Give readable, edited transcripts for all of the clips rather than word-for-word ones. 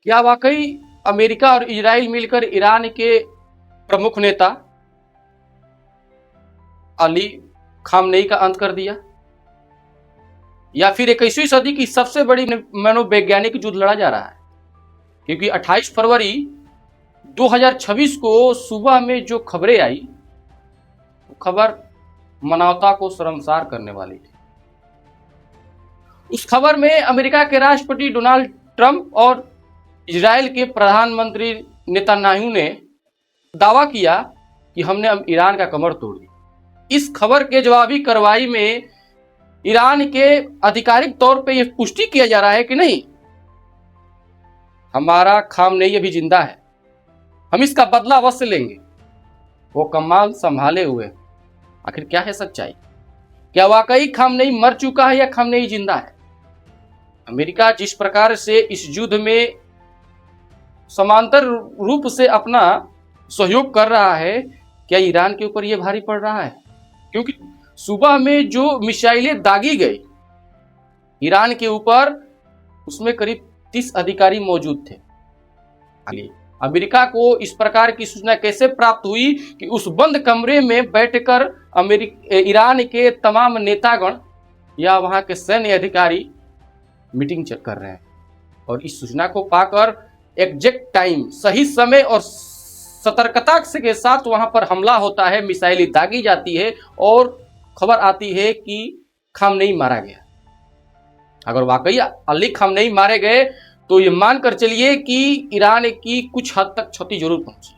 क्या वाकई अमेरिका और इजराइल मिलकर ईरान के प्रमुख नेता अली खामनेई का अंत कर दिया, या फिर 21वीं सदी की सबसे बड़ी मनोवैज्ञानिक युद्ध लड़ा जा रहा है? क्योंकि 28 फरवरी 2026 को सुबह में जो खबरें आई, वो खबर मानवता को शर्मसार करने वाली थी। उस खबर में अमेरिका के राष्ट्रपति डोनाल्ड ट्रंप और इजराइल के प्रधानमंत्री नेतन्याहू ने दावा किया कि हमने अब ईरान का कमर तोड़ दिया। इस खबर के जवाबी कार्रवाई में ईरान के आधिकारिक तौर पे यह पुष्टि किया जा रहा है कि नहीं, हमारा खामनेई अभी जिंदा है, हम इसका बदला अवश्य लेंगे। वो कमाल संभाले हुए। आखिर क्या है सच्चाई? क्या वाकई खामनेई मर चुका है या खामनेई जिंदा है? अमेरिका जिस प्रकार से इस युद्ध में समांतर रूप से अपना सहयोग कर रहा है, क्या ईरान के ऊपर यह भारी पड़ रहा है? क्योंकि सुबह में जो मिसाइलें दागी गई ईरान के ऊपर, उसमें करीब 30 अधिकारी मौजूद थे। अमेरिका को इस प्रकार की सूचना कैसे प्राप्त हुई कि उस बंद कमरे में बैठकर ईरान के तमाम नेतागण या वहां के सैन्य अधिकारी मीटिंग कर रहे हैं, और इस सूचना को पाकर एग्जैक्ट टाइम, सही समय और सतर्कता के साथ वहां पर हमला होता है, मिसाइलें दागी जाती है और खबर आती है कि खामनेई मारा गया। अगर वाकई अली खामनेई मारे गए तो ये मानकर चलिए कि ईरान की कुछ हद तक क्षति जरूर पहुंची।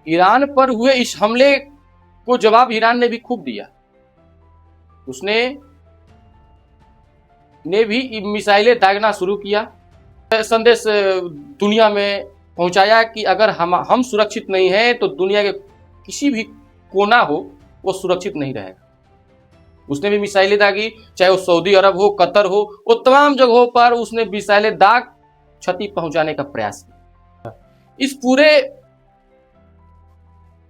ईरान पर हुए इस हमले को जवाब ईरान ने भी खूब दिया। उसने भी मिसाइलें दागना शुरू किया, संदेश दुनिया में पहुंचाया कि अगर हम सुरक्षित नहीं हैं तो दुनिया के किसी भी कोना हो वो सुरक्षित नहीं रहेगा। उसने भी मिसाइलें दागी, चाहे वो सऊदी अरब हो, कतर हो, वो तमाम जगहों पर उसने मिसाइलें दाग क्षति पहुंचाने का प्रयास किया। इस पूरे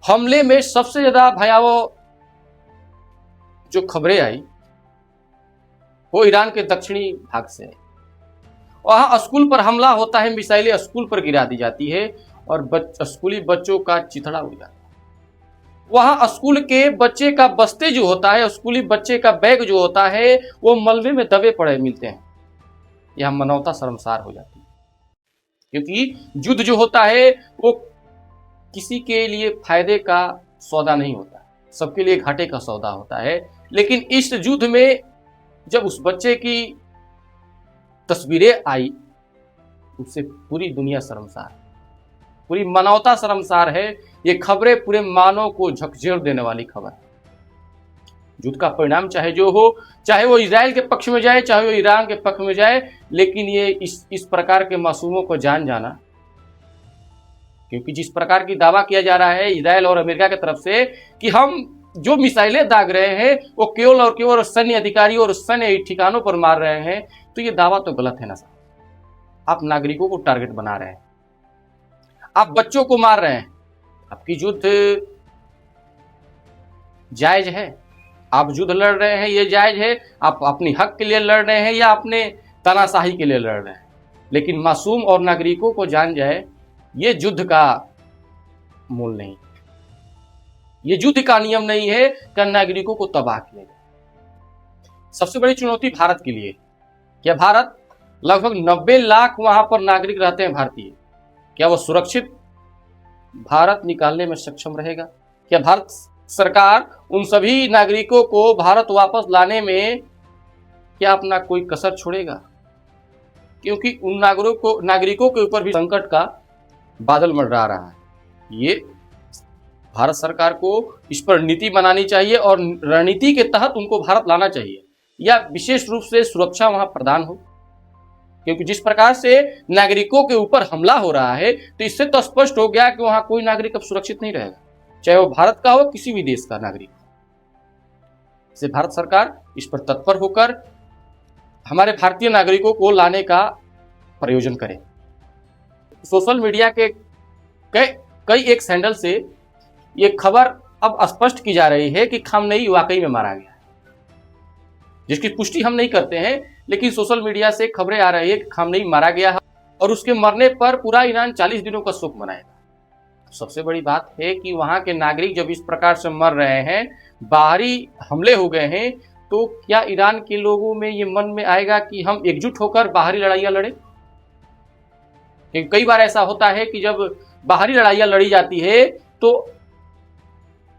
हमले में सबसे ज्यादा भयावह जो खबरें आई वो ईरान के दक्षिणी भाग से है। वहां स्कूल पर हमला होता है, मिसाइलें स्कूल पर गिरा दी जाती है और स्कूली बच्चों का चिथड़ा उड़ जाता है। वहां स्कूल के बच्चे का बस्ते जो होता है, स्कूली बच्चे का बैग जो होता है, वो मलबे में दबे पड़े मिलते हैं। यह मानवता शर्मसार हो जाती है, क्योंकि युद्ध जो होता है वो किसी के लिए फायदे का सौदा नहीं होता, सबके लिए घाटे का सौदा होता है। लेकिन इस युद्ध में जब उस बच्चे की तस्वीरें आई, उससे पूरी दुनिया शर्मसार, पूरी मानवता शर्मसार है। ये खबरें पूरे मानव को झकझोर देने वाली खबर है। युद्ध का परिणाम चाहे जो हो, चाहे वो इजराइल के पक्ष में जाए, चाहे वो ईरान के पक्ष में जाए, लेकिन ये इस प्रकार के मासूमों को जान जाना, क्योंकि जिस प्रकार की दावा किया जा रहा है इजराइल और अमेरिका की तरफ से कि हम जो मिसाइलें दाग रहे हैं वो केवल और केवल सैन्य अधिकारियों और सैन्य ठिकानों पर मार रहे हैं, तो ये दावा तो गलत है ना साहब। आप नागरिकों को टारगेट बना रहे हैं, आप बच्चों को मार रहे हैं। आपकी युद्ध जायज है, आप युद्ध लड़ रहे हैं, ये जायज है। आप अपनी हक के लिए लड़ रहे हैं या अपने तानाशाही के लिए लड़ रहे हैं, लेकिन मासूम और नागरिकों को जान जाए, ये युद्ध का मूल नहीं, ये युद्ध का नियम नहीं है कि नागरिकों को तबाह किया जाए। सबसे बड़ी चुनौती भारत के लिए, क्या भारत लगभग 90 लाख वहां पर नागरिक रहते हैं भारतीय, क्या वो सुरक्षित भारत निकालने में सक्षम रहेगा? क्या भारत सरकार उन सभी नागरिकों को भारत वापस लाने में क्या अपना कोई कसर छोड़ेगा? क्योंकि उन नागरिकों के ऊपर भी संकट का बादल मंडरा रहा है। ये भारत सरकार को इस पर नीति बनानी चाहिए और रणनीति के तहत उनको भारत लाना चाहिए, या विशेष रूप से सुरक्षा वहां प्रदान हो। क्योंकि जिस प्रकार से नागरिकों के ऊपर हमला हो रहा है, तो इससे तो स्पष्ट हो गया कि वहां कोई नागरिक अब सुरक्षित नहीं रहेगा, चाहे वो भारत का हो, किसी भी देश का नागरिक हो। इससे भारत सरकार इस पर तत्पर होकर हमारे भारतीय नागरिकों को लाने का प्रयोजन करे। सोशल मीडिया के कई एक हैंडल से ये खबर अब स्पष्ट की जा रही है कि खामनेई वाकई में मारा गया, जिसकी पुष्टि हम नहीं करते हैं, लेकिन सोशल मीडिया से खबरें आ रही है कि खामनेई मारा गया है। और उसके मरने पर पूरा ईरान 40 दिनों का शोक मनाएगा। सबसे बड़ी बात है कि वहां के नागरिक जब इस प्रकार से मर रहे हैं, बाहरी हमले हो गए हैं, तो क्या ईरान के लोगों में ये मन में आएगा कि हम एकजुट होकर बाहरी लड़ाइयां लड़ें? कई बार ऐसा होता है कि जब बाहरी लड़ाइयां लड़ी जाती है तो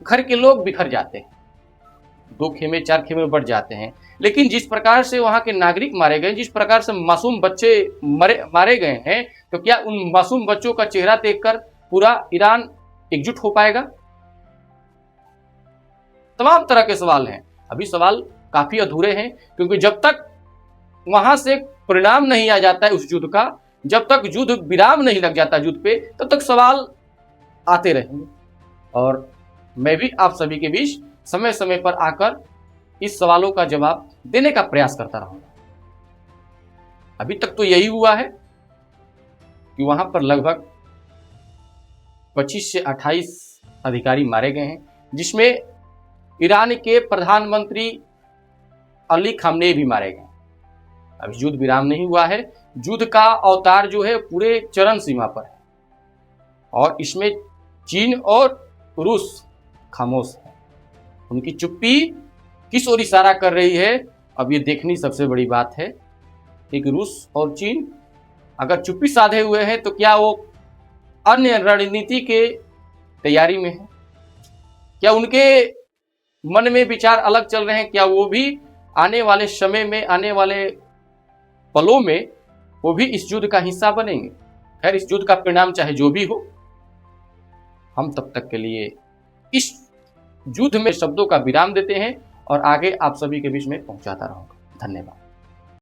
घर के लोग बिखर जाते हैं, 2 खेमे 4 खेमे बढ़ जाते हैं। लेकिन जिस प्रकार से वहां के नागरिक मारे गए, जिस प्रकार से मासूम बच्चे मारे गए हैं, तो क्या उन मासूम बच्चों का चेहरा देखकर पूरा ईरान एकजुट हो पाएगा? तमाम तरह के सवाल हैं। अभी सवाल काफी अधूरे हैं, क्योंकि जब तक वहां से परिणाम नहीं आ जाता है उस युद्ध का, जब तक युद्ध विराम नहीं लग जाता युद्ध पे, तब तक सवाल आते रहेंगे। और मैं भी आप सभी के बीच समय समय पर आकर इस सवालों का जवाब देने का प्रयास करता रहूंगा। अभी तक तो यही हुआ है कि वहां पर लगभग 25 से 28 अधिकारी मारे गए हैं, जिसमें ईरान के प्रधानमंत्री अली खामनेई भी मारे गए। अभी युद्ध विराम नहीं हुआ है, युद्ध का अवतार जो है पूरे चरम सीमा पर है, और इसमें चीन और रूस खामोश है। उनकी चुप्पी किस ओर इशारा कर रही है, अब ये देखनी सबसे बड़ी बात है कि रूस और चीन अगर चुप्पी साधे हुए हैं तो क्या वो अन्य रणनीति के तैयारी में है? क्या उनके मन में विचार अलग चल रहे हैं? क्या वो भी आने वाले समय में, आने वाले पलों में वो भी इस युद्ध का हिस्सा बनेंगे? खैर, इस युद्ध का परिणाम चाहे जो भी हो, हम तब तक के लिए इस युद्ध में शब्दों का विराम देते हैं और आगे आप सभी के बीच में पहुंचाता रहूंगा। धन्यवाद।